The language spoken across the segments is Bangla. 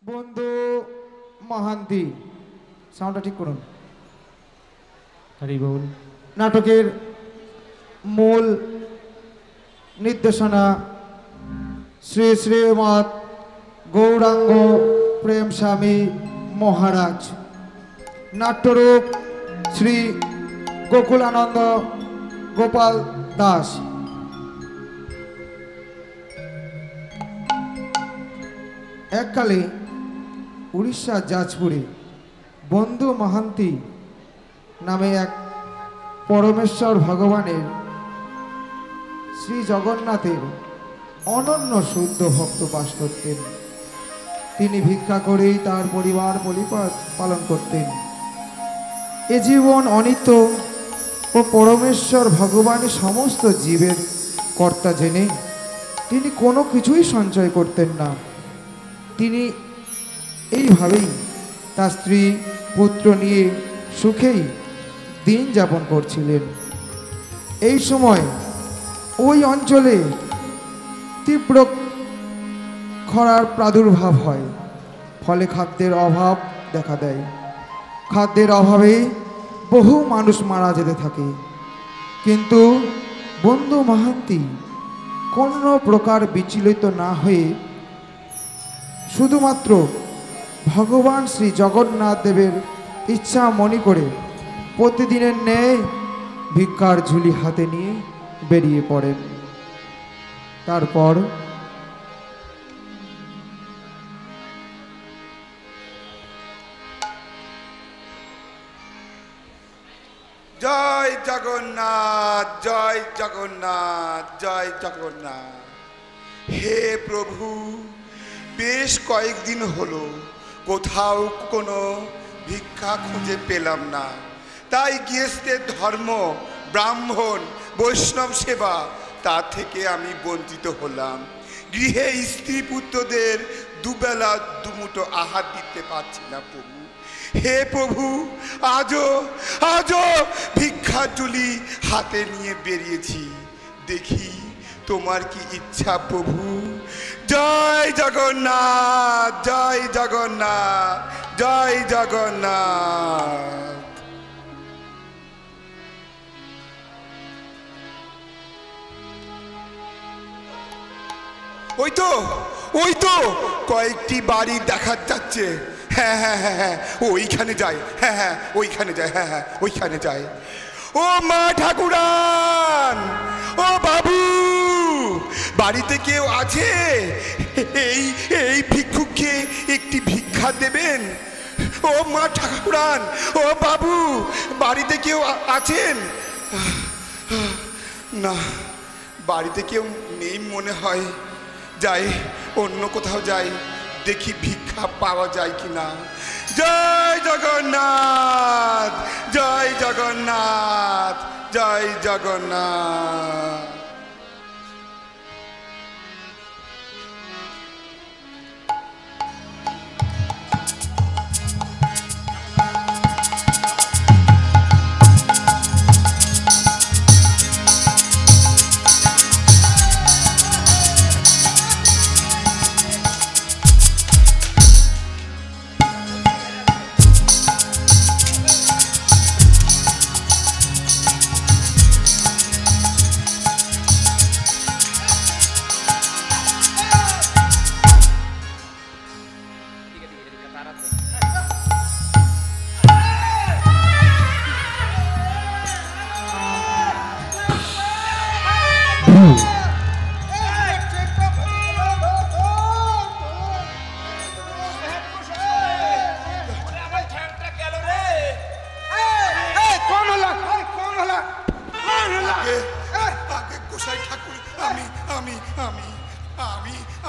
বন্ধু মহান্তি, সাউন্ডটা ঠিক করুন। নাটকের মূল নির্দেশনা শ্রী শ্রীমৎ গৌরাঙ্গ প্রেম স্বামী মহারাজ। নাট্যরূপ শ্রী গোকুলানন্দ গোপাল দাস। এককালে উড়িষ্যার যাজপুরে বন্ধু মহান্তি নামে এক পরমেশ্বর ভগবানের শ্রী জগন্নাথের অনন্য শুদ্ধ ভক্ত বাস করতেন। তিনি ভিক্ষা করেই তার পরিবার পরিপাল পালন করতেন। এ জীবন অনিত্য ও পরমেশ্বর ভগবানের সমস্ত জীবের কর্তা জেনে তিনি কোনো কিছুই সঞ্চয় করতেন না। তিনি এইভাবেই তার স্ত্রী পুত্র নিয়ে সুখেই দিন যাপন করছিলেন। এই সময় ওই অঞ্চলে তীব্র খরার প্রাদুর্ভাব হয়, ফলে খাদ্যের অভাব দেখা দেয়। খাদ্যের অভাবে বহু মানুষ মারা যেতে থাকে। কিন্তু বন্ধু মহান্তি কোনো প্রকার বিচলিত না হয়ে শুধুমাত্র ভগবান শ্রী জগন্নাথ দেবের ইচ্ছা মনে করে প্রতিদিনের ন্যায় ভিক্ষার ঝুলি হাতে নিয়ে বেরিয়ে পড়েন। তারপর জয় জগন্নাথ, জয় জগন্নাথ, জয় জগন্নাথ। হে প্রভু, বেশ কয়েকদিন হলো কোথাও কোনো ভিক্ষা খুঁজে পেলাম না, তাই গৃহস্থের ধর্ম, ব্রাহ্মণ, বৈষ্ণব সেবা তা থেকে আমি বঞ্চিত হলাম। গৃহে স্ত্রী পুত্রদের দুবেলা দুমুঠো আহার দিতে পারছি না প্রভু। হে প্রভু, আজও ভিক্ষা ঝুলি হাতে নিয়ে বেরিয়েছি, দেখি তোমার কি ইচ্ছা প্রভু। জয় জগন্নাথ, জয় জগন্নাথ, জয় জগন্নাথ। ওই তো কয়েকটি বাড়ি দেখা যাচ্ছে। হ্যাঁ হ্যাঁ হ্যাঁ হ্যাঁ, ওইখানে যাই। হ্যাঁ হ্যাঁ ওইখানে যাই। হ্যাঁ হ্যাঁ ওইখানে যাই। ও মা ঠাকুরান, ও বাবু, বাড়িতে কেউ আছে? এই ভিক্ষুককে একটি ভিক্ষা দেবেন। ও মা ঠাকুরান, ও বাবু, বাড়িতে কেউ আছেন? না, বাড়িতে কেউ নেই মনে হয়। যাই, অন্য কোথাও যাই, দেখি ভিক্ষা পাওয়া যায় কিনা। জয় জগন্নাথ, জয় জগন্নাথ, জয় জগন্নাথ।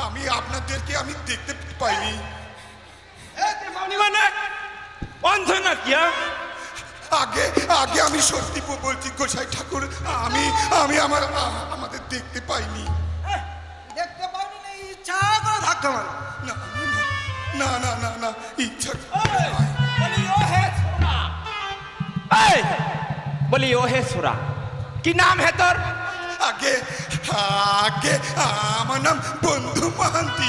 আমি আপনাদেরকে আমি দেখতে পাইনি। আগে আমি সত্যি বলছি গোসাই ঠাকুর, আমি আমাদের দেখতে পাইনি। দেখতে পাইনি না, ইচ্ছা করে ধাক্কা মার। না না না না, ইচ্ছা বলি ও হে সুরা, কি নাম है তোর? আগে আমার নাম বন্ধু মহান্তি।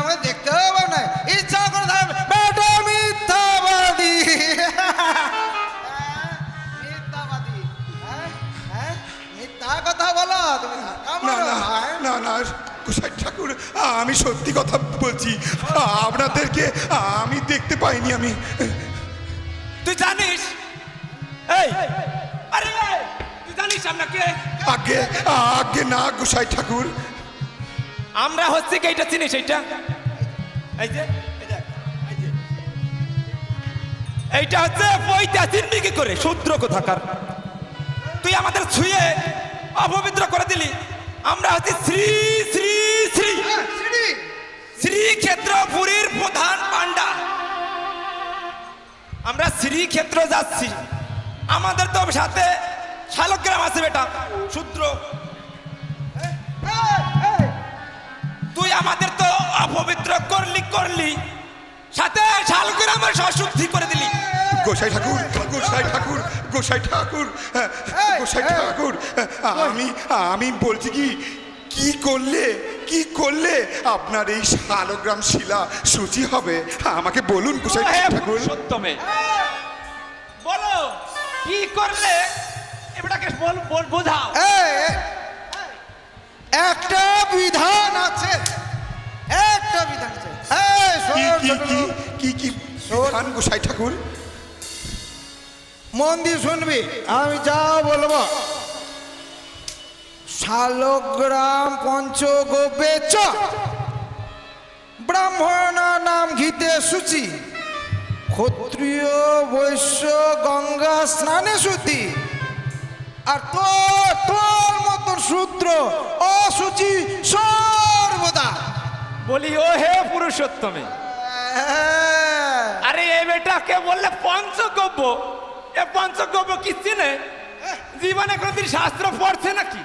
আমাকে দেখতে হবে না, ইচ্ছা করে থাকবে বেটা মিথ্যাবাদী। মিথ্যাবাদী, হ্যাঁ হ্যাঁ, মিথ্যা কথা বলো তুমি। না না না না গোসাই ঠাকুর, আমি সত্যি কথা বলছি, আপনাদেরকে আমি দেখতে পাইনি। আমি তুই জানিস? এই আরে তুই জানিস আমরা কে? আগে আগে না গোসাই ঠাকুর। আমরা হচ্ছে কি এইটা চিনিস? এইটা এই যে এইটা হচ্ছে পয়তা চিনবি কি করে? শূদ্র কোথাকার। তুই আমাদের ছুঁয়ে অপবিত্র করে দিলি। আমরা হচ্ছে শ্রী শ্রী শ্রী শ্রীক্ষেত্রপুরীর প্রধান পাণ্ডা। আমরা শ্রীক্ষেত্র যাচ্ছি, আমাদের তো সাথে শালগ্রাম আছে বেটা শূদ্র। তুই আমাদের তো অপবিত্র করলি, সাথে শালগ্রামের অশুদ্ধি করে দিলি। গোসাই ঠাকুর, গোসাই ঠাকুর, গোসাই ঠাকুর, গোসাই ঠাকুর, আমি বলছি কি করলে আপনার এই শালগ্রাম শিলা শুচি হবে? আমাকে বলুন গোসাই ঠাকুর। সত্যমে বলো কি করলে এটাকে বোঝাও। একটা বিধান আছে, একটা বিধান আছে। কি বিধান গোসাই ঠাকুর? মন দিয়ে শুনবি, আমি যা বলবো। শালগ্রাম পঞ্চগব্যে চ ব্রাহ্মণ নাম ঘিতে শুচি, ক্ষত্রিয় বৈশ্য গঙ্গা স্নানে শুদ্ধি। আর তোর মতন শূদ্র অশুচি সর্বদা। বলি ও হে পুরুষোত্তমে, আরে এই বেটাকে বললে পঞ্চগব্য। এ পঞ্চগব্য কি চিনে? জীবনে কোনদিন শাস্ত্র পড়ছে নাকি?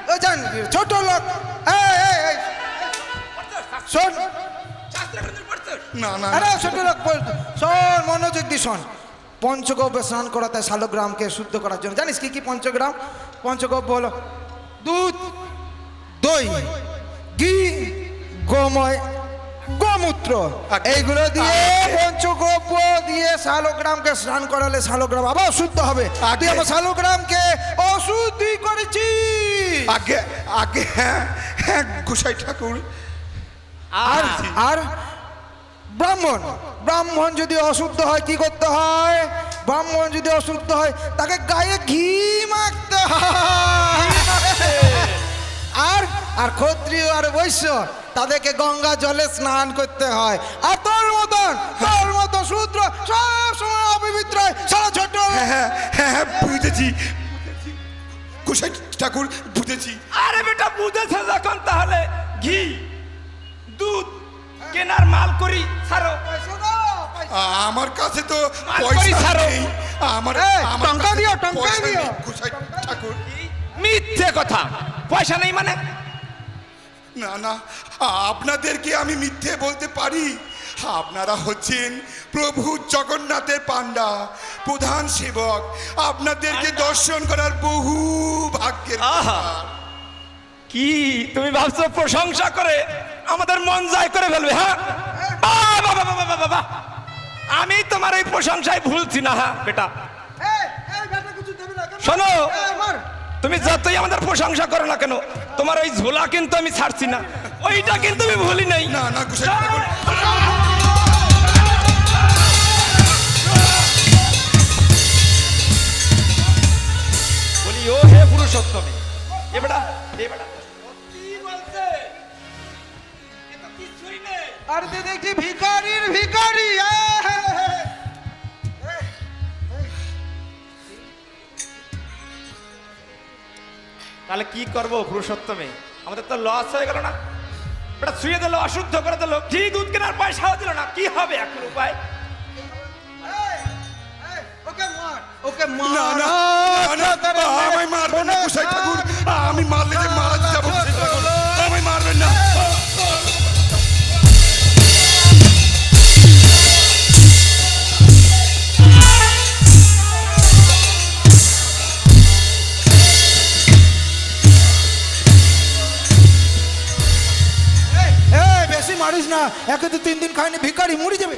ছোট লোক, শোন, না না আরে ছোট লোক, শোন, মনোযোগ দি শোন। পঞ্চগব্যে স্নান করাতে শালগ্রামকে শুদ্ধ করার জন্য জানিস কি কি পঞ্চগ্রাম? পঞ্চগব্য হলো দুধ, দই, ঘি, গোময়, গোমূত্র। এইগুলো দিয়ে পঞ্চগব্য দিয়ে শালগ্রামকে স্নান করালে শালগ্রাম আবার শুদ্ধ হবে। তুই আমার শালগ্রামকে অশুদ্ধি করেছিস। আগে আগে হ্যাঁ হ্যাঁ গোসাই ঠাকুর। আর ব্রাহ্মণ যদি অশুদ্ধ হয় কি করতে হয়? ব্রাহ্মণ যদি অশুদ্ধ হয় তাকে গায়ে ঘি মাখতে হয়। আর ক্ষত্রিয় আর বৈশ্য তাদেরকে গঙ্গা জলে স্নান করতে হয়। আর তোর মতন শূদ্র সব সময় অপবিত্র হয়। সারা ছোট হ্যাঁ বুঝেছি গোসাই ঠাকুর, বুঝেছি। আরে বেটা বুঝেছে যখন, তাহলে ঘি দুধ কেনার মাল করি ছাড়ো। আমার কাছে তো করি পয়সা ছাড়ো। নেই। আমার টঙ্কা দিও, টঙ্কা পয়সা দিও। নেই, গোসাই ঠাকুর। মিথ্যে কথা, পয়সা নেই মানে? না না, আপনাদেরকে আমি মিথ্যে বলতে পারি? আপনারা হচ্ছেন প্রভু জগন্নাথের পাণ্ডা, প্রধান সেবক। আপনাদেরকে দর্শন করার বহু ভাগ্যের ব্যাপার। কি তুমি ভাবছো প্রশংসা করে আমাদের মন জয় করে ফেলবে? হ্যাঁ বাবা, আমি তোমার এই প্রশংসায় ভুলছি না। হ্যাঁ বেটা শোনো, তুমি যতই আমাদের প্রশংসা করো না কেন, তোমার ওই ঝোলা কিন্তু আমি ছাড়ছি না, ওইটা কিন্তু আমি ভুলি নাই। না না গোসাই ঠাকুর, বলি ও হে পুরুষোত্তমে, এবারে সত্যি বলছে, এ তো কিছুই নেই। আর দেখছি ভিখারির ভিখারি। তাহলে কি করবো পুরুষোত্তমে? আমাদের তো লস হয়ে গেল না? এটা ছুঁয়ে দিল, অশুদ্ধ করে দিল, ঘি দুধ কেনার পয়সাও দিল না। কি হবে এখন উপায়? ওকে না না না, আমায় মারবেন না গোসাই ঠাকুর, আমি মারলে যে মারা যাবো গোসাই ঠাকুর, আমায় মারবেন না। ছাড়িস না, একে তো 3 দিন খাইনি, ভিখারি মরে যাবে।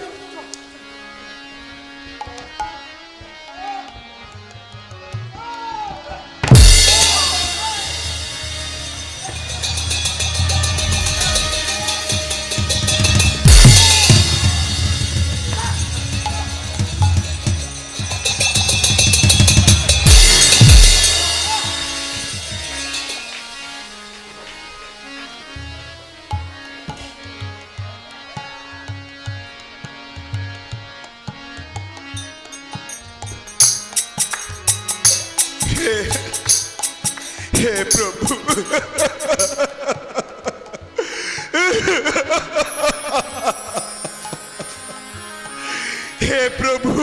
हे प्रभु, हे प्रभु,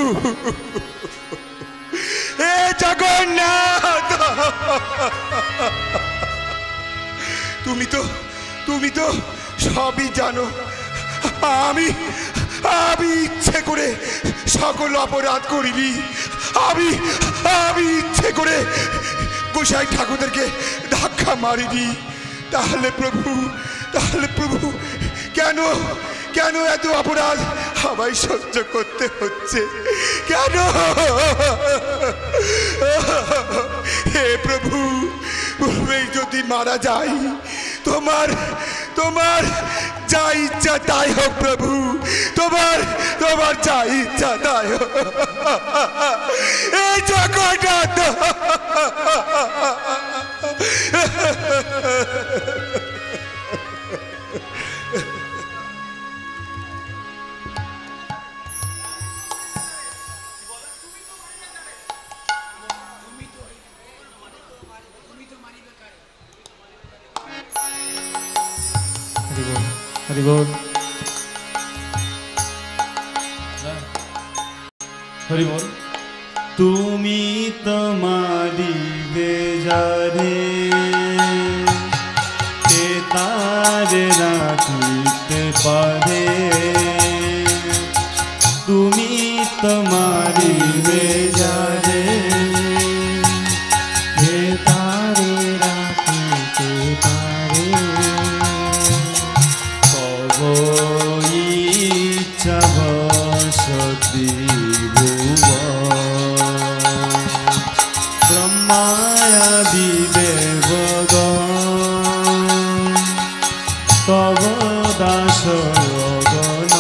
हे जगन्नाथ, তুমি তো সবই জানো। আমি ইচ্ছে করে সকল অপরাধ করিনি। আমি ইচ্ছে করে গোসাই ঠাকুরদেরকে ধাক্কা মারিনি। তাহলে প্রভু কেন এত অপরাধ আমায় সহ্য করতে হচ্ছে? কেন? হে প্রভু, পূর্বেই যদি মারা যাই, তোমার যা ইচ্ছা তাই হোক প্রভু, তোমার যা ইচ্ছা তাই হোক। এই জগন্নাথ, হরি বল, হরি বল। তুমি তোমারি বেজারে কে তার রাখিতে পারে, তুমি তোমারি বেজারে কে তারে রাখিতে পারে, তব ইচ্ছা বসতি ব্রহ্মায়াদি দেবগণ তব দাস গণ,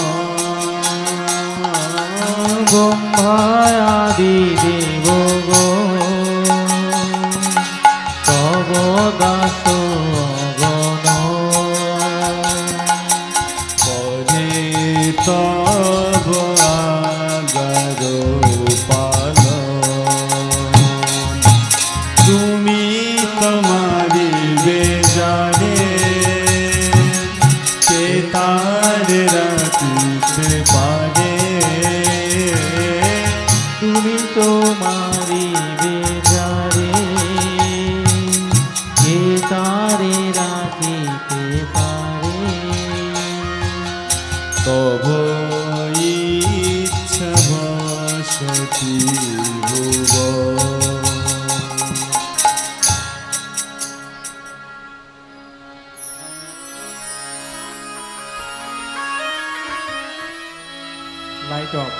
ব্রহ্মায়াদি দেবগণ তব দাস গণ, পরে তব আগার পালন, তুমি তোমারি বেজারে কে তার রাখিতে পারে, তুমি তোমারি বেজারে কে তারে রাখিতে পারে, তব ইচ্ছা বসতি ভুব। Light off.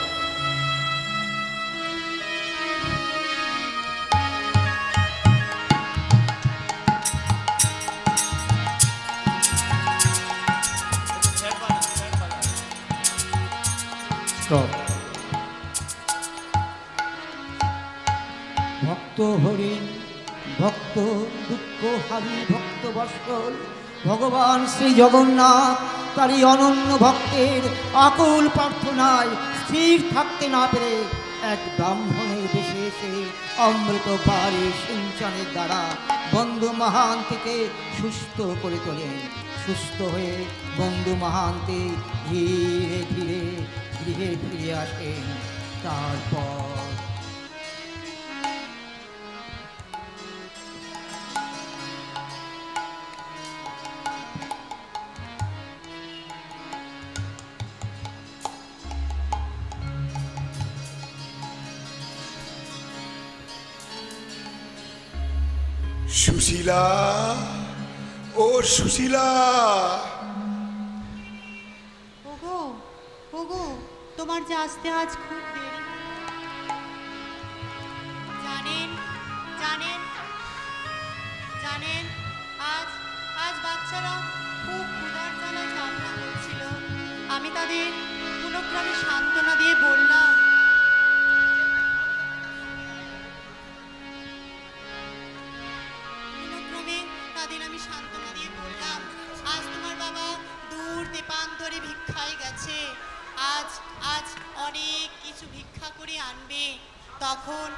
স্টপ। ভক্ত হরিণ, ভক্ত দুঃখ হারি, ভক্ত বৎসল ভগবান শ্রী জগন্নাথ তারই অনন্য ভক্তের আকুল প্রার্থনায় স্থির থাকতে না পেরে এক ব্রাহ্মণের বেশে এসে অমৃত বাড়ি সিঞ্চনের দ্বারা বন্ধু মহান্তিকে সুস্থ করে তোলেন। সুস্থ হয়ে বন্ধু মহান্তি ধীরে ধীরে গৃহে ফিরে আসেন। তারপর সুশীলা, ও সুশীলা, ওগো তোমার যে আসতে আজ খুব দেরি। জানেন জানেন জানেন আজ আজ বাচ্চারা খুব ক্ষুধার জ্বালায় কান্না করছিল। আমি তাদের কোনোক্রমে সান্ত্বনা দিয়ে বললাম, আজ তোমার বাবা দূর দেপান্তরে ভিক্ষায় গেছে, আজ আজ অনেক কিছু ভিক্ষা করে আনবে। তখন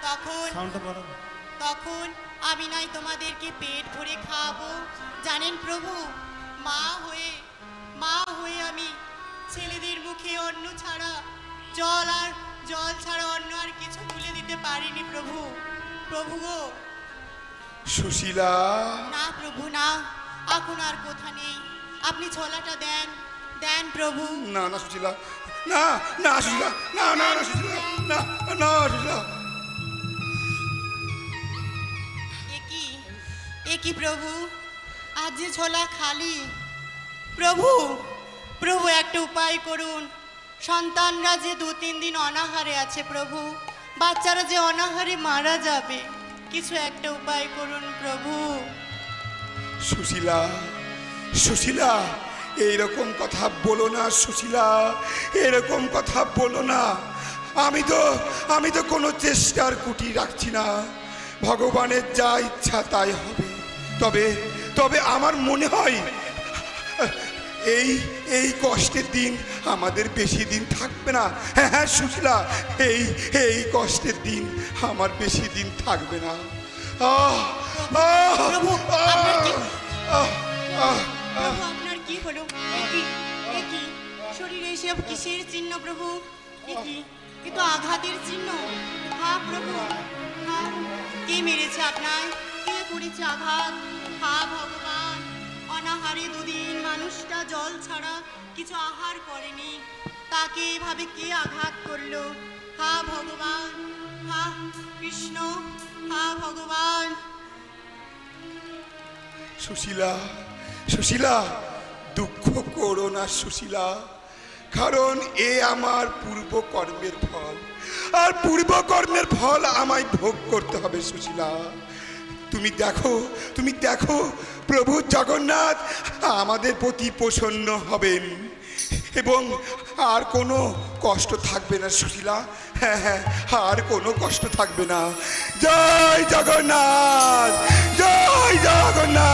তখন তখন আমি নাই তোমাদেরকে পেট ভরে খাওয়াবো। জানেন প্রভু, মা হয়ে আমি ছেলেদের মুখে অন্ন ছাড়া জল ছাড়া অন্য আর কিছু তুলে দিতে পারিনি প্রভু। প্রভু গো। সুশীলা, না প্রভু না, এখন আর কোথা নেই, আপনি ছোলাটা দেন দেন প্রভু। না না সুশীলা, না না সুশীলা, না না না সুশীলা, না না সুশীলা। একই প্রভু, আজ যে ছোলা খালি। প্রভু প্রভু একটা উপায় করুন, সন্তানরা যে 2-3 দিন অনাহারে আছে প্রভু, বাচ্চারা যে অনাহারে মারা যাবে, কিছু একটা উপায় করুন প্রভু। সুশীলা, সুশীলা, এইরকম কথা বলো না সুশীলা, এরকম কথা বলো না। আমি তো কোনো চেষ্টার কুটি রাখছি না, ভগবানের যা ইচ্ছা তাই হবে। তবে আমার মনে হয় এই কষ্টের দিন আমাদের বেশি দিন থাকবে না। হ্যাঁ হ্যাঁ সুশীলা, এই কষ্টের দিন আমার বেশি দিন থাকবে না। প্রভু আপনার কি হলো? একই শরীরে এসব কিসের চিহ্ন প্রভু? এ তো আঘাতের চিহ্ন। হ্যাঁ প্রভু, হ্যাঁ, কে মেরেছে আপনার? কে করেছে আঘাত? হ্যাঁ ভগবান, অনাহারে 2 দিন মানুষটা জল ছাড়া কিছু আহার করেনি, তাকে এভাবে কে আঘাত করলো? হ্যাঁ ভগবান, হ্যাঁ কৃষ্ণ, হ্যাঁ ভগবান। সুশীলা, সুশীলা, দুঃখ করো না সুশীলা, কারণ এ আমার পূর্বকর্মের ফল, আর পূর্বকর্মের ফল আমায় ভোগ করতে হবে সুশীলা। তুমি দেখো প্রভু জগন্নাথ আমাদের প্রতি প্রসন্ন হবেন এবং আর কোনো কষ্ট থাকবে না সুশীলা। হ্যাঁ হ্যাঁ, আর কোনো কষ্ট থাকবে না। জয় জগন্নাথ, জয় জগন্নাথ।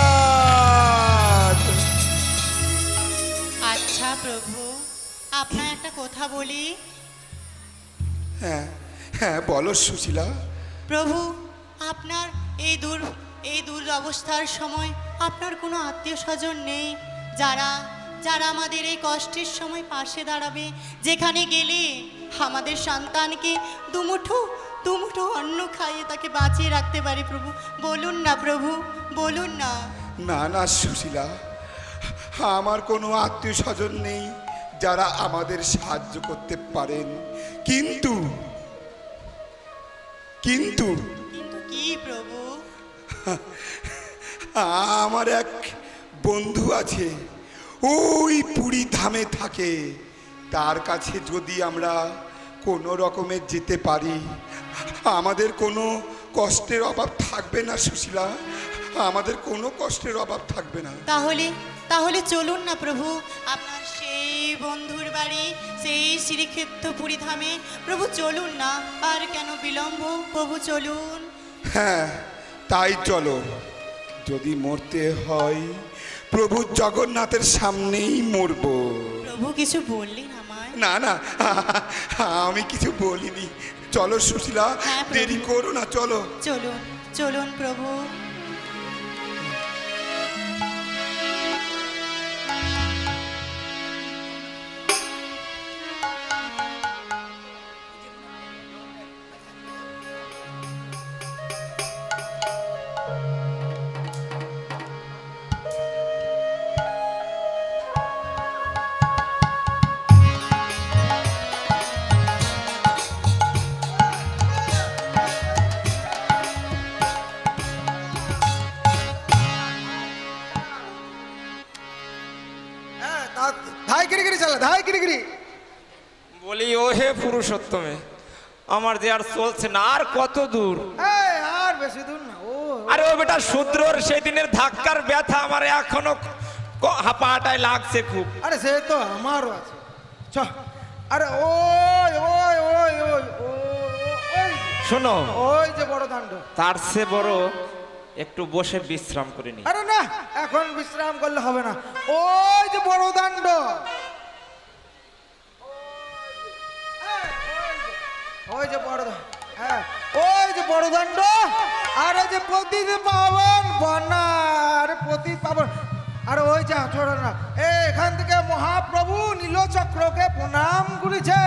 আচ্ছা প্রভু, আপনার একটা কথা বলি। হ্যাঁ হ্যাঁ বলো সুশীলা। প্রভু, আপনার এই দূর অবস্থার সময় আপনার কোনো আত্মীয় স্বজন নেই যারা আমাদের এই কষ্টের সময় পাশে দাঁড়াবে, যেখানে গেলে আমাদের সন্তানকে দুমুঠো অন্ন খাইয়ে তাকে বাঁচিয়ে রাখতে পারে? প্রভু বলুন না, প্রভু বলুন না। না না সুশীলা, আমার কোনো আত্মীয় স্বজন নেই যারা আমাদের সাহায্য করতে পারেন, কিন্তু কিন্তু কি প্রভু? আমার এক বন্ধু আছে, ওই পুরী ধামে থাকে। তার কাছে যদি আমরা কোনো রকমে যেতে পারি, আমাদের কোনো কষ্টের অভাব থাকবে না সুশীলা, আমাদের কোনো কষ্টের অভাব থাকবে না। তাহলে চলুন না প্রভু, আপনার সেই বন্ধুর বাড়ি, সেই শ্রীক্ষেত্র পুরী ধামে। প্রভু চলুন না, আর কেন বিলম্ব? প্রভু চলুন। হ্যাঁ তাই চলো, যদি মরতে হয় প্রভু জগন্নাথের সামনেই মরব। প্রভু কিছু বললেন আমায়? না না, আমি কিছু বলিনি। চলো সুশীলা, হ্যাঁ, প্রভু। দেরি করো না, চলো। চলুন প্রভু। ধাই গিরি চালা, ধাই গিরি। বলি ও হে পুরুষোত্তমে, আমার যে আর চলছে না, আর কত দূর? এই আর বেশি দূর না। ও আরে ও বেটা শূদ্রর সেই দিনের ধাক্কার ব্যথা আমার এখনো হাঁপাটায় লাগছে খুব। আরে সে তো আমারও আছে। চ আরে ওই ওই ওই ওই ওই শোনো, ওই যে বড় দাণ্ড। তার চেয়ে বড় একটু বসে বিশ্রাম করে নি। আরে না, এখন বিশ্রাম করলে হবে না। ওই যে বড় দাণ্ড, ওই যে বড়, হ্যাঁ ওই যে বড় দাণ্ড। আর ওই যে পতিত পাবন বনার, পতিত পাবন। আর ওই যে ছোড়ো না, এখান থেকে মহাপ্রভু নীলচক্রকে প্রণাম করেছে।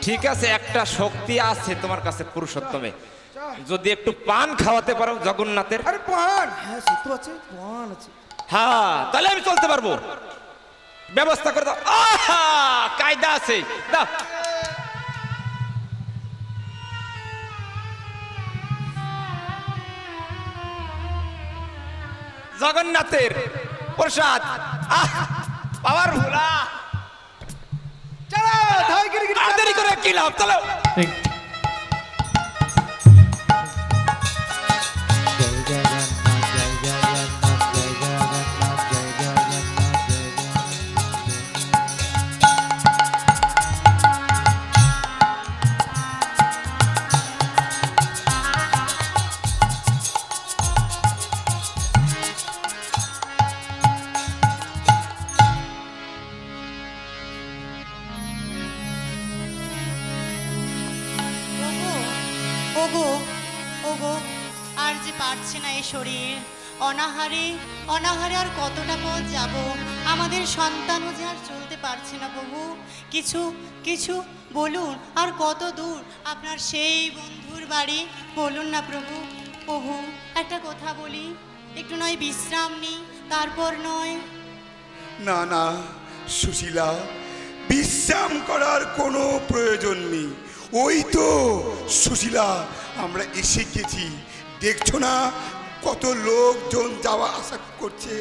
ঠিক আছে, একটা শক্তি আছে তোমার কাছে পুরুষোত্তমে, যদি একটু পান খাওয়াতে পারো জগন্নাথের। আরে পান, হ্যাঁ সে তো আছে, পান আছে। হ্যাঁ, তাহলে আমি চলতে পারবো। ব্যবস্থা করে দাও। আহা, কায়দা আছে, দাও। জগন্নাথের প্রসাদ, পাওয়ার ভোলা। চলো ধাই গিরি গিরি। আর দেরি করে কি লাভ, চলো। ওগো ওগো, আর যে পারছে না এই শরীর, অনাহারে অনাহারে আর কতটা পথ যাব? আমাদের সন্তানও যে আর চলতে পারছে না প্রভু। কিছু কিছু বলুন, আর কত দূর আপনার সেই বন্ধুর বাড়ি? বলুন না প্রভু। প্রভু একটা কথা বলি, একটু নয় বিশ্রাম নিই, তারপর নয়। না না সুশীলা, বিশ্রাম করার কোনো প্রয়োজন নেই। ওই তো সুশীলা, আমরা এসে গেছি। দেখছো না কত লোকজন যাওয়া আসা করছে?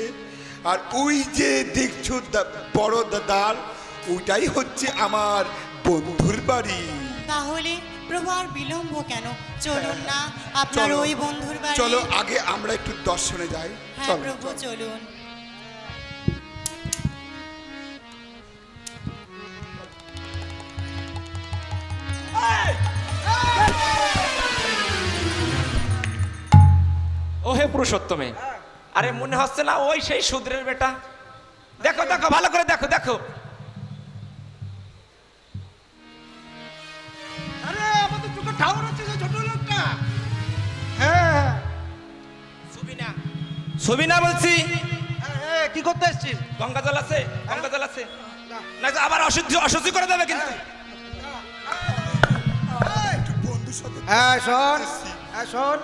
আর ওই যে দেখছো বড় দাদার, ওইটাই হচ্ছে আমার বন্ধুর বাড়ি। তাহলে প্রভু আর বিলম্ব কেন? চলুন না আপনার চলো, ওই বন্ধুর বাড়ি। চলো আগে আমরা একটু দর্শনে যাই। হ্যাঁ চলো, প্রভু, চলো। চলুন। ও হে পুরুষোত্তমে, আরে মনে হচ্ছে না ওই সেই শূদ্রের বেটা? দেখো দেখো, ভালো করে দেখো দেখো। আরে আমাদের চোখে ঠাউর হচ্ছে যে ছোট লোকটা। হ্যাঁ সুবিনা, সুবিনা বলছি। কি করতে এসছিস? গঙ্গা জল আছে, গঙ্গা জল আছে না? আবার অশুদ্ধি অশুদ্ধি করে দেবে কিন্তু। একটু বন্ধুর সাথে হ্যাঁ শোন, হ্যাঁ শোন।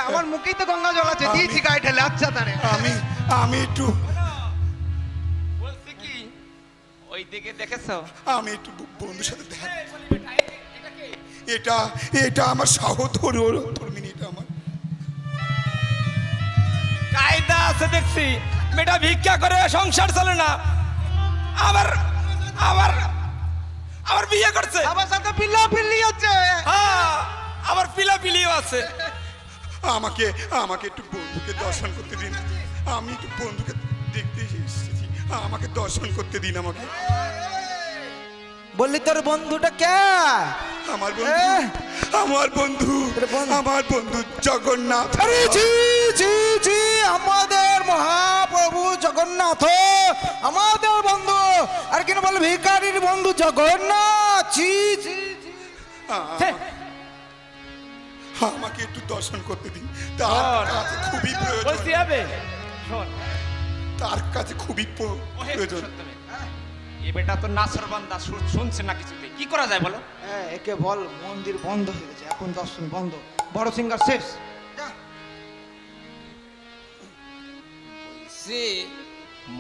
আমার মুখেই তো গঙ্গা জল আছে, দিয়েছি গায়ে ঢেলে। আচ্ছা তারে আমি একটু বলছি কি, ওই দিকে দেখেছো? আমি একটু বন্ধুর সাথে দেখা। এটা এটা আমার সহধর্মিনী, এটা আমার। কায়দা আছে দেখছি, মেয়েটা ভিক্ষা করে সংসার চলে না, আবার আবার আবার বিয়ে করছে। আমার সাথে পিল্লা পিল্লি হচ্ছে। হ্যাঁ, আবার পিলাপিলিও আছে। আমাকে আমাকে একটু বন্ধুকে দর্শন করতে দিন। আমি একটু বন্ধুকে দেখতে এসেছি, আমাকে দর্শন করতে দিন। আমাকে বললি তোর বন্ধুটা কে? আমার বন্ধু, আমার বন্ধু, আমার বন্ধু জগন্নাথ। আরে জি জি জি, আমাদের মহাপ্রভু জগন্নাথ আমাদের বন্ধু। আর কেন বল ভিখারির বন্ধু জগন্নাথ? জি জি জি। আমাকে একটু দর্শন করতে দিন, তার কাছে খুবই প্রয়োজন। বলছি হবে, শোন, তার কাছে খুবই ওহে প্রয়োজন। পুরুষোত্তমে, এ বেটা তো নাসর বান্দা, শুনছে না কিছুতে, কি করা যায় বলো? একে বল মন্দির বন্ধ হয়ে গেছে, এখন দর্শন বন্ধ, বড় সিঙ্গার শেষ। সে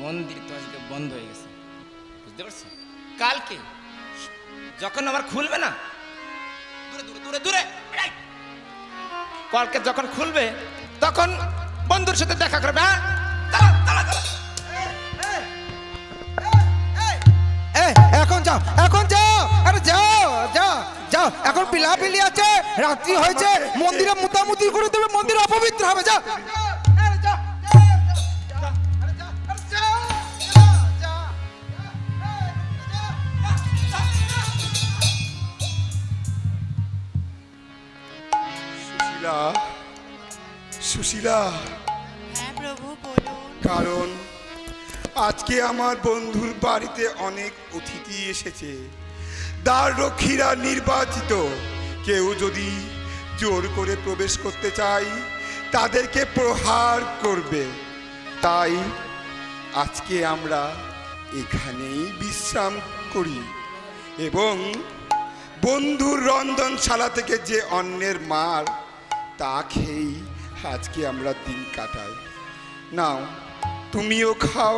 মন্দির তো আজকে বন্ধ হয়ে গেছে, বুঝতে পারছো? কালকে যখন আমার খুলবে না, দূরে দূরে দূরে দূরে, কালকে যখন খুলবে তখন বন্ধুর সাথে দেখা করবে। হ্যাঁ, দাঁড়া, দাঁড়া, দাঁড়া। এখন যাও, এখন যাও, আরে যাও যাও যাও, এখন পিলাপিলি আছে, রাত্রি হয়েছে, মন্দিরে মুতামুতি করে দেবে, মন্দির অপবিত্র হবে। যাও সুশীলা, সুশীলা, হ্যাঁ প্রভু বলুন। কারণ আজকে আমার বন্ধুর বাড়িতে অনেক অতিথি এসেছে। দ্বার রক্ষীরা নির্বাচিত, কেউ যদি জোর করে প্রবেশ করতে চায় তাদেরকে প্রহার করবে। তাই আজকে আমরা এখানেই বিশ্রাম করি এবং বন্ধুর রন্ধনশালা থেকে যে অন্যের মার তা খেয়েই আজকে আমরা দিন কাটাই। নাও, তুমিও খাও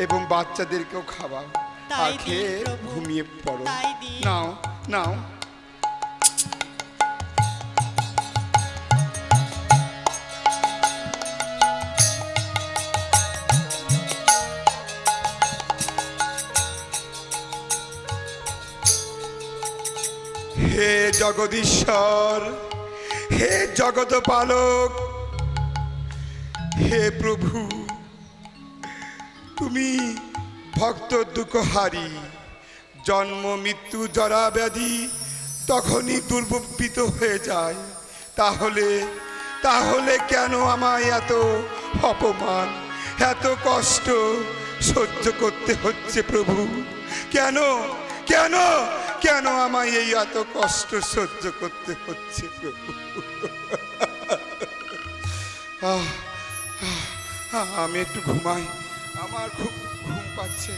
এবং বাচ্চাদেরকেও খাওয়াও, তাই আর দিন খেয়ে প্রভু, ঘুমিয়ে পড়ো। তাই দিন। নাও নাও। হে জগদীশ্বর, হে জগত পালক, হে প্রভু, তুমি ভক্ত দুঃখহারি। জন্ম মৃত্যু জরা ব্যাধি তখনই দুর্বৃত্ত হয়ে যায়। তাহলে তাহলে কেন আমায় এত অপমান, এত কষ্ট সহ্য করতে হচ্ছে প্রভু? কেন কেন কেন আমায় এই এত কষ্ট সহ্য করতে হচ্ছে প্রভু? আমি একটু ঘুমাই, আমার খুব ঘুম পাচ্ছে।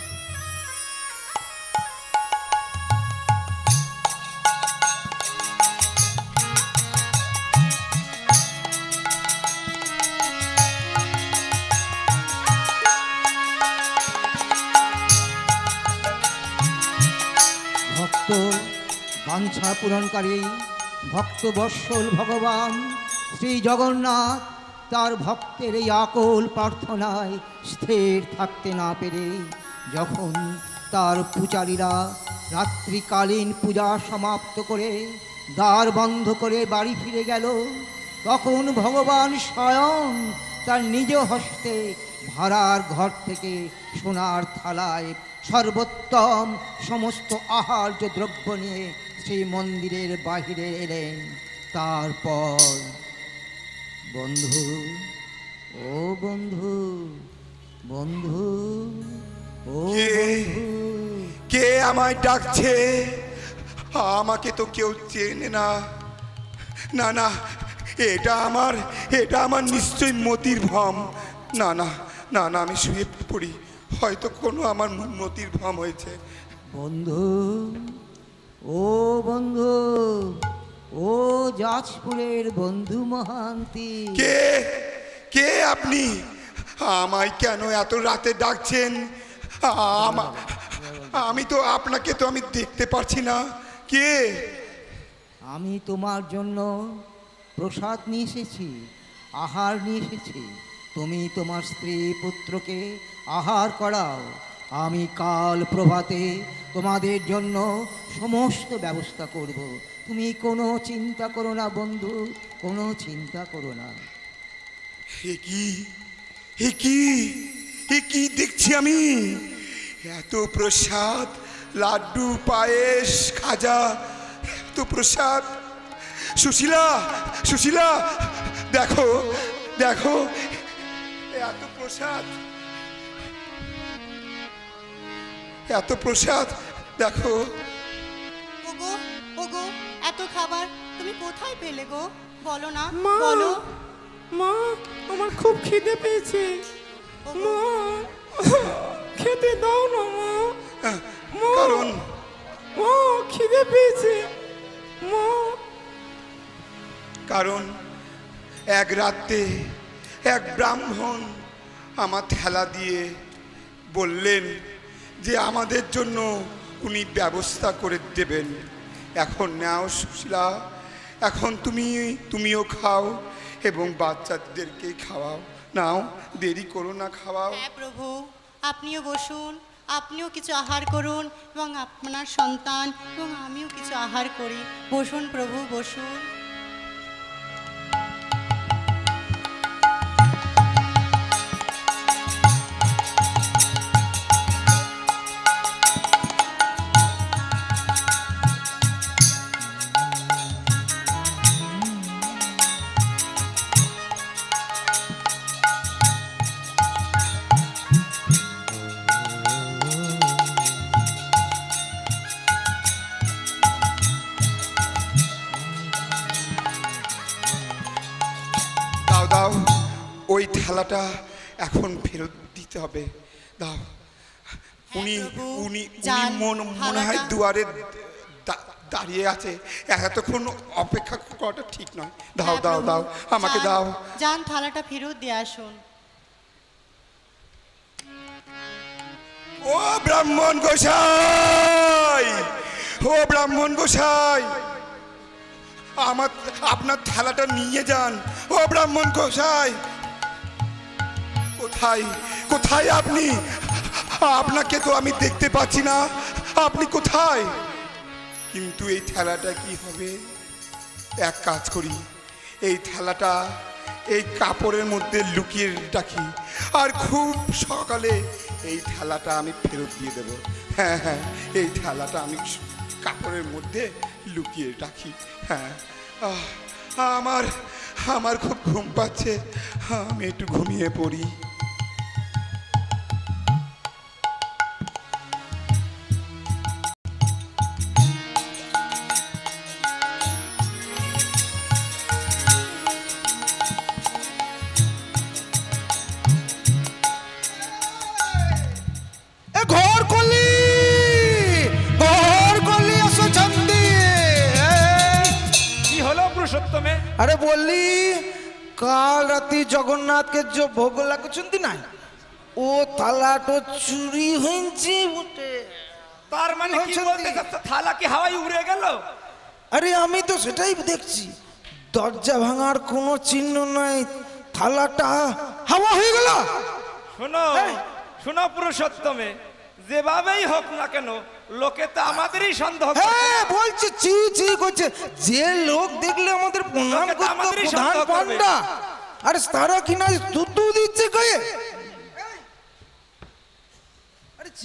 ভক্ত বাঞ্ছা পূরণকারী ভক্ত বৎসল ভগবান শ্রী জগন্নাথ তার ভক্তের এই আকুল প্রার্থনায় স্থির থাকতে না পেরে যখন তার পূজারীরা রাত্রিকালীন পূজা সমাপ্ত করে দ্বার বন্ধ করে বাড়ি ফিরে গেল, তখন ভগবান স্বয়ং তার নিজ হস্তে ভাড়ার ঘর থেকে সোনার থালায় সর্বোত্তম সমস্ত আহার্য দ্রব্য নিয়ে শ্রী মন্দিরের বাহিরে এলেন। তারপর বন্ধু, ও বন্ধু, বন্ধু, ও বন্ধু, কে আমায় ডাকছে? আমাকে তো কেউ চেনে না। না না, এটা আমার নিশ্চয়ই মতির ভ্রম। না না না না, আমি শুয়ে পড়ি, হয়তো কোনো আমার মতির ভ্রম হয়েছে। বন্ধু, ও বন্ধু, ও যাজপুরের বন্ধু মহান্তি। কে কে আপনি? আমায় কেন এত রাতে ডাকছেন? আমি তো আপনাকে তো আমি দেখতে পারছি না। কে? আমি তোমার জন্য প্রসাদ নিয়ে এসেছি, আহার নিয়ে এসেছি। তুমি তোমার স্ত্রী পুত্রকে আহার করাও। আমি কাল প্রভাতে তোমাদের জন্য সমস্ত ব্যবস্থা করব। তুমি কোনো চিন্তা করো না বন্ধু, কোনো চিন্তা করো না। এ কি দেখছি আমি? এত প্রসাদ, লাড্ডু, পায়েস, খাজা, এত প্রসাদ। সুশীলা, সুশীলা, দেখো দেখো, এত প্রসাদ, এত প্রসাদ, দেখো। ওগো ওগো, এত খাবার তুমি কোথায় পেলে গো? বলো না, মা, বলো। মা, আমার খুব খিদে পেয়েছে। মা, খেতে দাও না মা। মা, কারণ মা, খিদে পেয়েছে মা। কারণ এক রাতে এক ব্রাহ্মণ আমার থেলা দিয়ে বললেন যে আমাদের জন্য উনি ব্যবস্থা করে দেবেন। এখন নাও সুশীলা, এখন তুমিও খাও এবং বাচ্চাদেরকে খাওয়াও। নাও, দেরি করো না, খাওয়াও। হ্যাঁ প্রভু, আপনিও বসুন, আপনিও কিছু আহার করুন এবং আপনার সন্তান এবং আমিও কিছু আহার করি। বসুন প্রভু, বসুন। দাও, ওই থালাটা এখন ফেরত দিতে হবে। দাও। উনি উনি মনে হয় দুয়ারে দাঁড়িয়ে আছে, এতক্ষণ অপেক্ষা করাটা ঠিক নয়। দাও দাও দাও, আমাকে দাও। যান, থালাটা ফেরত দিয়ে আসুন। ও ব্রাহ্মণ গোসাই, ও ব্রাহ্মণ গোসাই, আপনার থালাটা নিয়ে যান। ও ব্রাহ্মণ গোসাই, কোথায় কোথায় আপনি? আপনাকে তো আমি দেখতে পাচ্ছি না, আপনি কোথায়? কিন্তু এই থালাটা কি হবে? এক কাজ করি, এই থালাটা এই কাপড়ের মধ্যে লুকিয়ে রাখি, আর খুব সকালে এই থালাটা আমি ফেরত দিয়ে দেব। হ্যাঁ হ্যাঁ, এই থালাটা আমি কাপড়ের মধ্যে লুকিয়ে রাখি। হ্যাঁ, আমার খুব ঘুম পাচ্ছে, আমি একটু ঘুমিয়ে পড়ি। আরে বললি কাল রাতে জগন্নাথকে যে ভোগ লাগুছন্তি না, ও থালাটো চুরি হয়েছে বটে। তার মানে কি বলতে চাচ্ছ, থালা কি হাওয়ায় উড়ে গেল? আরে আমি তো সেটাই দেখছি, দরজা ভাঙার কোনো চিহ্ন নাই, থালাটা হাওয়া হয়ে গেল। শোনো শোনো পুরুষোত্তমে, যেভাবেই হোক না কেন লোকে তো আমাদেরই সন্দেহ করে। হ্যাঁ বলছে, চি চি করছে, যে লোক দেখলে আমাদের প্রণাম করতে প্রধান পান্ডা, আর তারা কিনা দুধ দিচ্ছে গায়ে।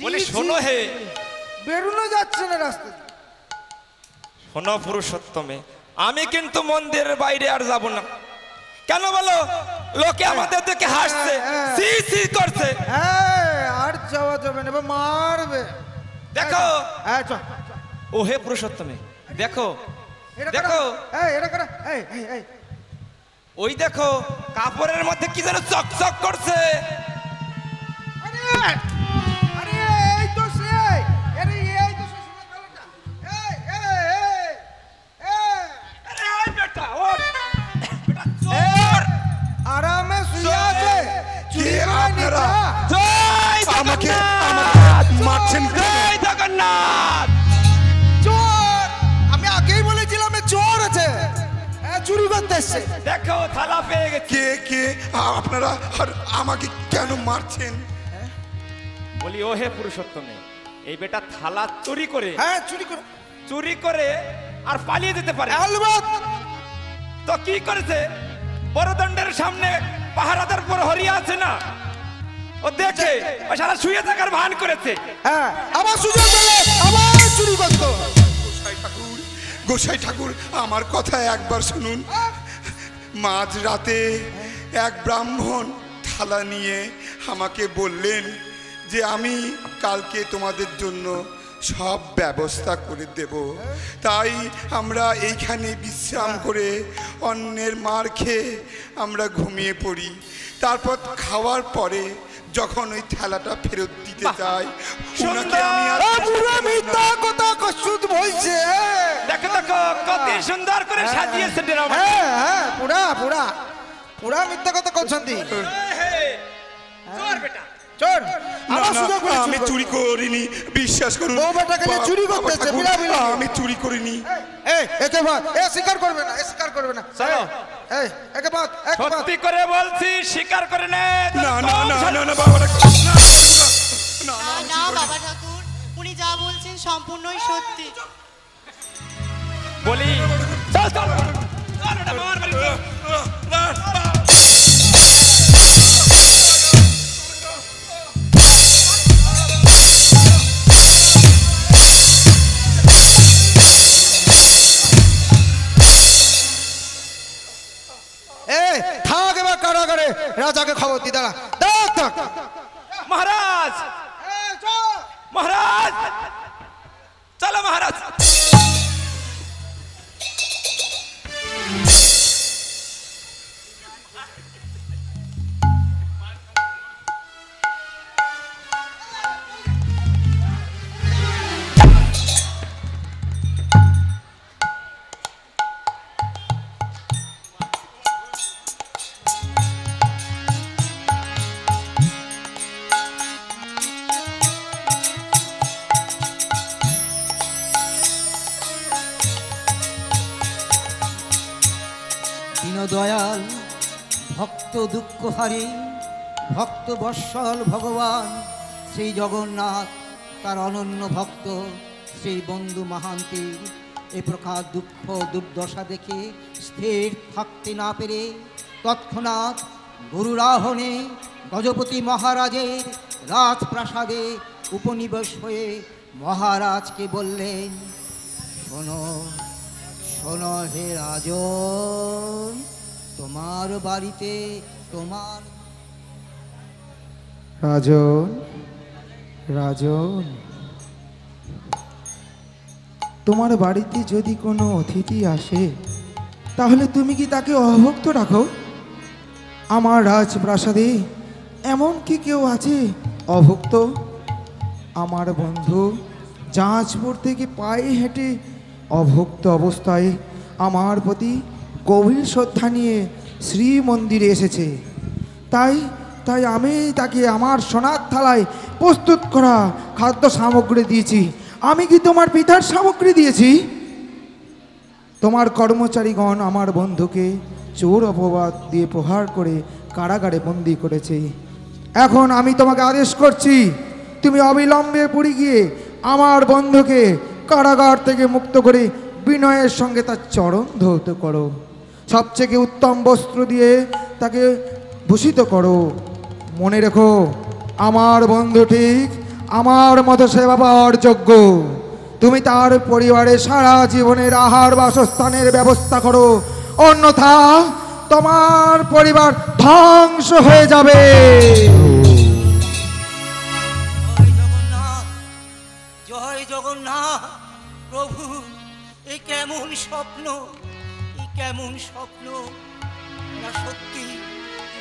বলে শোনো হে, বেরোনো যাচ্ছে না রাস্তা। শোনো পুরুষোত্তমে, আমি কিন্তু মন্দিরের বাইরে আর যাব না। কেন বলো? লোকে আমাদের দেখে হাসছে, সি সি করছে। আর যাওয়া যাবে না, মারবে। দেখো ও হে পুরুষোত্তমে, দেখো দেখো, ওই দেখো কাপড়ের মধ্যে কি যেন চকচক করছে। আরামে শুয়ে আছে, চুরি আপনারা আমাকে মারছেন? জয় জগন্নাথ। চোর! আমি আগেই বলেছিলাম চোর আছে, চুরি করতে এসছে। দেখো থালা পেয়ে গেছে। কে কে আপনারা, আর আমাকে কেন মারছেন? বলি ও হে পুরুষোত্তমে, এই বেটা থালা চুরি করে, হ্যাঁ চুরি করে আর পালিয়ে যেতে পারে। আলবাত। তো কি করেছে? বড়দণ্ডের সামনে পাহারাদার প্রহরী আছে না, ও দেখে ও সারা শুয়ে থাকার ভান করেছে। হ্যাঁ, আবার সুযোগ পেলে আবার চুরি করতো। গোসাই ঠাকুর, আমার কথা একবার শুনুন। মাঝ রাতে এক ব্রাহ্মণ থালা নিয়ে আমাকে বললেন যে আমি কালকে তোমাদের জন্য সব ব্যবস্থা করে দেব, তাই আমরা এইখানে বিশ্রাম করে অন্যের মার খেয়ে আমরা ঘুমিয়ে পড়ি। তারপর খাওয়ার পরে যখন ওই থালাটা ফেরত দিতে চাই, ওনাকে আমি পুরো মিথ্যা কথা কসুদ বলছে। দেখো দেখো কত সুন্দর করে সাজিয়েছে ড্রামা। হ্যাঁ, পুরা মিথ্যা কথা কইছন্তি। চোর বেটা, চোর! না, সুযোগ পেলে আমি চুরি করিনি, বিশ্বাস করুন। বউ বেটাকে নিয়ে চুরি বাবা করতেছে, ঠাকুর, বিড়াবিড়ি। আমি চুরি করিনি। একে বাদ, স্বীকার করবে না, স্বীকার করবে না। একে বাদ, একে বাদ। সত্যি করে বলছি, স্বীকার করে নে। না না না না না বাবা ঠাকুর, না, না, না না বাবা ঠাকুর, উনি যা বলছেন সম্পূর্ণই সত্যি। বলি চল চল চল, ওটা মামার বাড়ি চল। থাক এবার কারাগারে, রাজাকে খবর দি। দাঁড়া, থাক। মহারাজ, মহারাজ, চলো মহারাজ। দয়াল ভক্ত দুঃখহারী ভক্ত বৎসল ভগবান শ্রী জগন্নাথ তার অনন্য ভক্ত শ্রী বন্ধু মাহান্তির এ প্রকার দুঃখ দুর্দশা দেখে স্থির থাকতে না পেরে তৎক্ষণাৎ গরুরাহনে গজপতি মহারাজের রাজপ্রাসাদে উপনিবেশ হয়ে মহারাজকে বললেন, শোনো শোনো হে রাজন, তোমার বাড়িতে তোমার রাজন, রাজন, তোমার বাড়িতে যদি কোনো অতিথি আসে তাহলে তুমি কি তাকে অভুক্ত রাখো? আমার রাজপ্রাসাদে এমন কি কেউ আছে অভুক্ত? আমার বন্ধু জাঁজপুর থেকে পায়ে হেঁটে অভুক্ত অবস্থায় আমার প্রতি গভীর শ্রদ্ধা নিয়ে শ্রী মন্দিরে এসেছে। তাই তাই আমি তাকে আমার সোনার থালায় প্রস্তুত করা খাদ্য সামগ্রী দিয়েছি। আমি কি তোমার পিতার সামগ্রী দিয়েছি? তোমার কর্মচারীগণ আমার বন্ধুকে চোর অপবাদ দিয়ে প্রহার করে কারাগারে বন্দি করেছে। এখন আমি তোমাকে আদেশ করছি, তুমি অবিলম্বে পুরী গিয়ে আমার বন্ধুকে কারাগার থেকে মুক্ত করে বিনয়ের সঙ্গে তার চরণ ধৌত করো। সবচেয়ে উত্তম বস্ত্র দিয়ে তাকে ভূষিত করো। মনে রেখো, আমার বন্ধু ঠিক আমার মতো সেবা পাওয়ার যোগ্য। তুমি তার পরিবারে সারা জীবনের আহার বাসস্থানের ব্যবস্থা করো, অন্যথা তোমার পরিবার ধ্বংস হয়ে যাবে। জয় জগন্নাথ, জয় জগন্নাথ। প্রভু, এ কেমন স্বপ্ন, এ কেমন স্বপ্ন, না সত্যি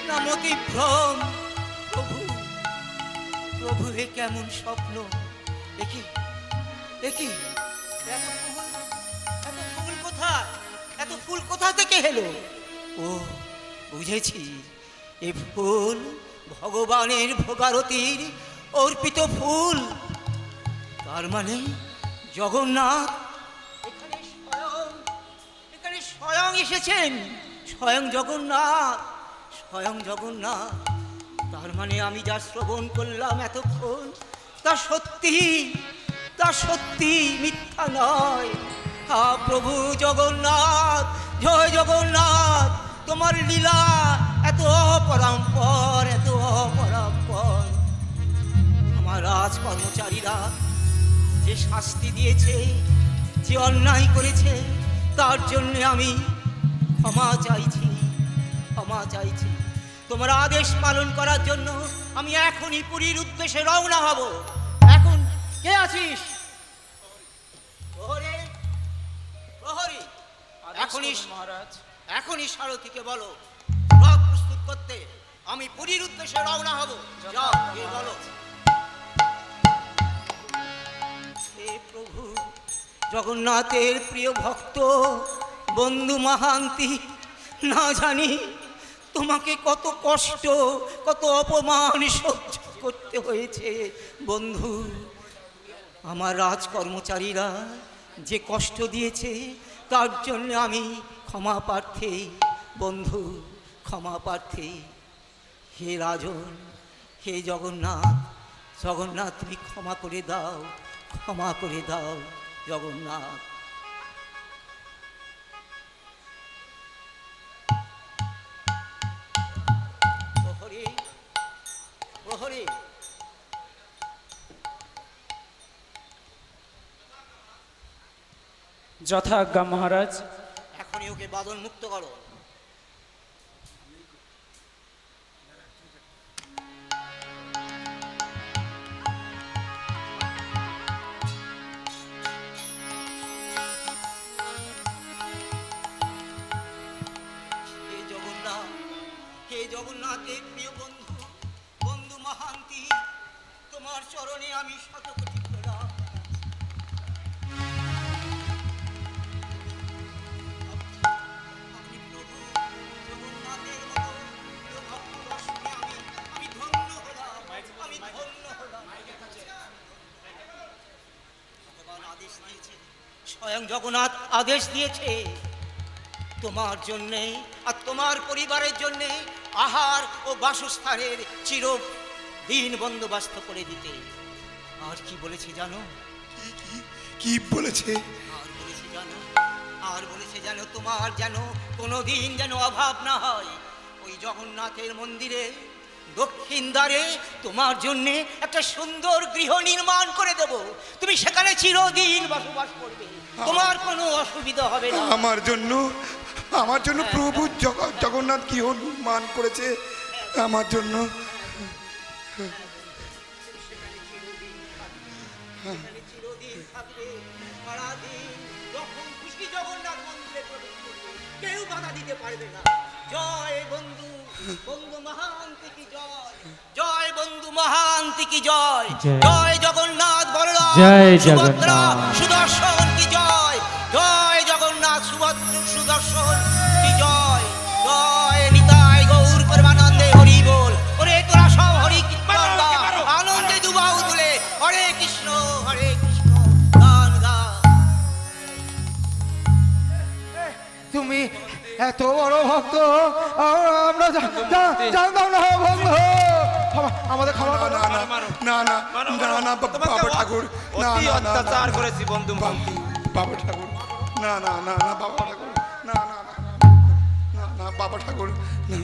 না মতিভ্রম। প্রভু, প্রভু, এ কেমন স্বপ্ন, দেখি দেখি। এত ফুল কোথায়, এত ফুল কোথা থেকে এলো? ও বুঝেছি, এ ফুল ভগবানের ভোগারতির অর্পিত ফুল। তার মানে জগন্নাথ এখানে স্বয়ং এসেছেন, স্বয়ং জগন্নাথ, স্বয়ং জগন্নাথ। তার মানে আমি যা শ্রবণ করলাম এতক্ষণ তা সত্যি, তা সত্যি, মিথ্যা নয়। হা প্রভু জগন্নাথ, জয় জগন্নাথ। তোমার লীলা এত অপরম্পর, এত অপরম্পর। আমার রাজ কর্মচারীরা যে শাস্তি দিয়েছে, যে অন্যায় করেছে, তার জন্য আমি ক্ষমা চাইছি, ক্ষমা চাইছি। তোমার আদেশ পালন করার জন্য আমি এখনই পুরীর উদ্দেশ্যে রওনা হব। এখন কে আছিস? প্রহরী, প্রহরী, এখনই সারথীকে বলো রথ প্রস্তুত করতে। আমি পুরীর উদ্দেশ্যে রওনা হব। যাও, গিয়ে বলো। হে প্রভু, জগন্নাথের প্রিয় ভক্ত বন্ধু মাহান্তি, না জানি তোমাকে কত কষ্ট, কত অপমান সহ্য করতে হয়েছে বন্ধু। আমার রাজকর্মচারীরা যে কষ্ট দিয়েছে তার জন্য আমি ক্ষমা প্রার্থী বন্ধু, ক্ষমা প্রার্থী। হে রাজন, হে জগন্নাথ, জগন্নাথ তুমি ক্ষমা করে দাও, ক্ষমা করে দাও জগন্নাথ। প্রহরী, প্রহরী, যথাজ্ঞা মহারাজ। এখনই ওকে বাঁধন মুক্ত করো। হে জগন্নাথ, হে জগন্নাথের প্রিয় বন্ধু, বন্ধু মহান্তি, তোমার চরণে আমি শতকোটি প্রণাম। আপনি প্রভু জগন্নাথের মতো প্রিয় ভক্তবর্ষকে আমি ধন্য হলাম, আমি ধন্য হলাম। ভগবান আদেশ দিয়েছে, স্বয়ং জগন্নাথ আদেশ দিয়েছে তোমার জন্যে আর তোমার পরিবারের জন্যে আহার ও বাসস্থানের চিরদিন বন্দোবস্ত করে দিতে। আর কি বলেছে জানো? কি বলেছে? আর বলেছে জানো, আর বলেছে জানো তোমার যেন কোনোদিন যেন অভাব না হয়। ওই জগন্নাথের মন্দিরে দক্ষিণ দ্বারে তোমার জন্যে একটা সুন্দর গৃহ নির্মাণ করে দেব, তুমি সেখানে চিরদিন বসবাস করবে, তোমার কোনো অসুবিধা হবে না। আমার জন্য, আমার জন্য প্রভু জগন্নাথ গৃহ নির্মাণ করেছে আমার জন্য। চিরদিন থাকবে, সারাদিন যখন খুশি জগন্নাথ মন্দিরে প্রবেশ করবে, কেউ বাধা দিতে পারবে না। জয় বন্ধু, বন্ধু মহান্তি কি জয়, জয় বন্ধু মহান্তি কি জয়, জয় জগন্নাথ বলরাম, জয় সুভদ্রা জগন্নাথ। সুদর্শন কি জয়, জয় জগন্নাথ সুদর্শন কি জয়, জয় নিতাই গৌর পরমানন্দে হরি বল। ওরে তোরা সব হরি কীর্তন গা, আনন্দে দুবাহু তুলে হরে কৃষ্ণ গান গা। তুমি এত বড় ভক্ত, আমরা জানতাম না বন্ধু। আমাদের ক্ষমা করো। না না না না না না বাবা ঠাকুর, না অতি না না অত্যাচার করেছি বন্ধু। বাবা ঠাকুর, না না না না বাবা ঠাকুর, না না না না বাবা ঠাকুর, না।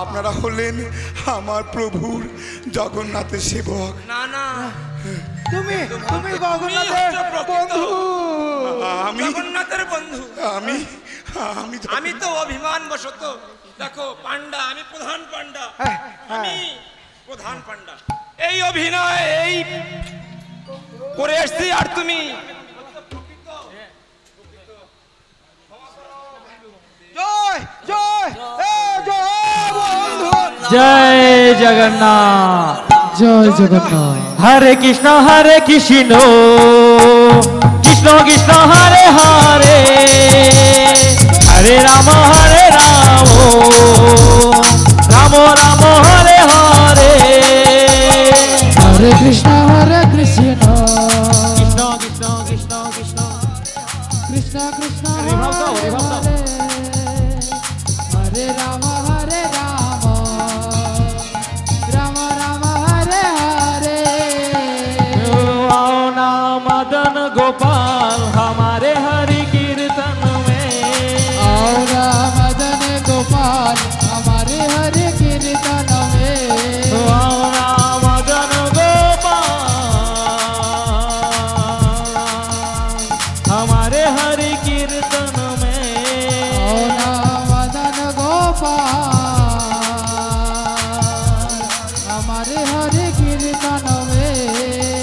আপনারা হলেন আমার প্রভুর জগন্নাথের সেবক। না না, তুমি জগন্নাথের বন্ধু। আমি জগন্নাথের বন্ধু। আমি আমি তো অভিমান বশত, দেখো পান্ডা, আমি প্রধান পান্ডা, আমি প্রধান পান্ডা, এই অভিনয় এই করে এসছি। আর তুমি জয় জয় জয় বন্ধু। জয় জগন্নাথ, জয় জগন্নাথ। হরে কৃষ্ণ কৃষ্ণ কৃষ্ণ হরে হরে, হরে রাম রাম রাম হরে হরে, হরে কৃষ্ণ কৃষ্ণ কৃষ্ণ কৃষ্ণ কৃষ্ণ কৃষ্ণ কৃষ্ণ কৃষ্ণ রিভাব দাও, রিভাব দাও। হরে রাম রাম রাম হরে হরে। आओ ना मदन गोपाल हमारे हरि कीर्तन में, आओ राम मदन गोपाल हमारे हरे कीर्तन में। आओ ना मदन गोपाल हमारे हरि कीर्तन में, आओ राम मदन गोपाल हमारे हरे कीर्तन में।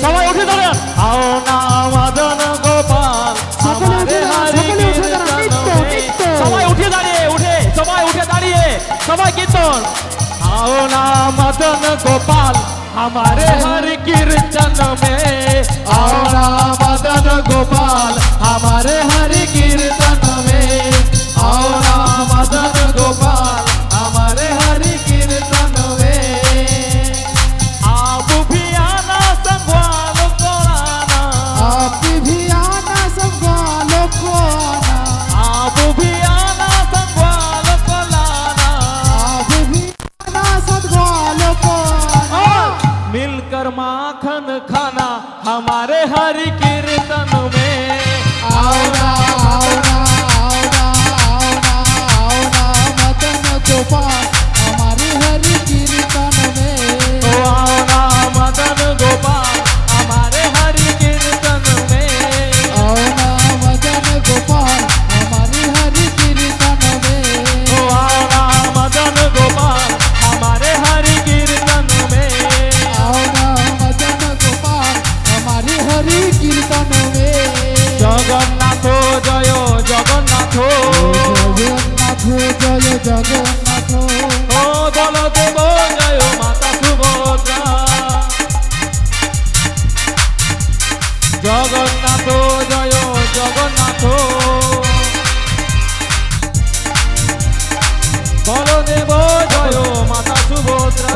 সবাই উঠে দাঁড়ান। आओ ना मदन गोपाल हमारे हरि कीर्तन में, সবাই উঠে দাঁড়িয়ে, সবাই উঠে দাঁড়িয়ে, সবাই কীর্তন। आओ ना मदन गोपाल हमारे हरि कीर्तन में, आओ राम मदन गोपाल हमारे हरे कीर्तन में। आओ राम मदन गोपाल हमारे हरे कीर्तन में। कर माखन खाना हमारे हरि कीर्तन में। आओ ना आओ ना आओ ना आओ ना आओ ना मदन गोपाल हमारे हरि कीर्तन में। ओ आओ ना मदन गोपाल हमारे हरि कीर्तन में। आओ ना मदन गोपाल हमारे हरि कीर्तन में। ओ आओ ना मदन गोपाल हमारे हरि कीर्तन में। आओ ना मदन गोपाल हमारे हरि कीर्तन में। जगन्नाथ जय जगन्नाथ जगन्नाथ जय जगन्नाथ ओ बलदेव जय माता सुभद्रा। जगन्नाथ जय जगन्नाथ বলদেব জয় মাতা সুভদ্রা।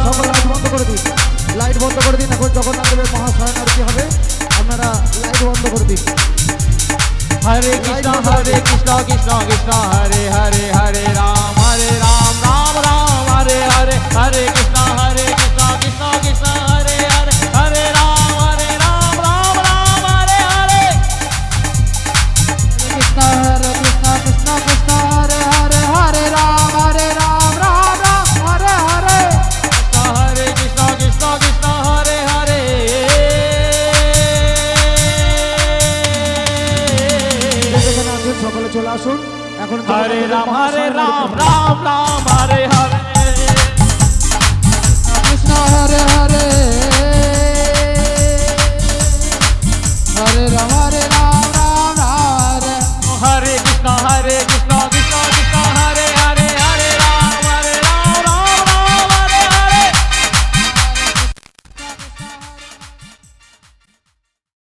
সকল লাইট বন্ধ করে দিন, লাইট বন্ধ করে দিন। এখন জগন্নাথ দেবের মহাশয়ন আরতি হবে, আপনারা লাইট বন্ধ করে দিন। হরে কৃষ্ণ কৃষ্ণ কৃষ্ণ হরে হরে হরে রাম রাম রাম হরে হরে হরে কৃষ্ণ কৃষ্ণ কৃষ্ণ হরে হরে হরে রাম রাম রাম হরে হরে। कृष्ण हरे कृष्ण कृष्ण कृष्ण हरे हरे हरे राम राम राम हरे हरे। हरे कृष्ण कृष्ण कृष्ण हरे हरे। যেখানে আছেন সকলে চলে আসুন। এখন हरे राम राम राम हरे हरे। कृष्ण हरे हरे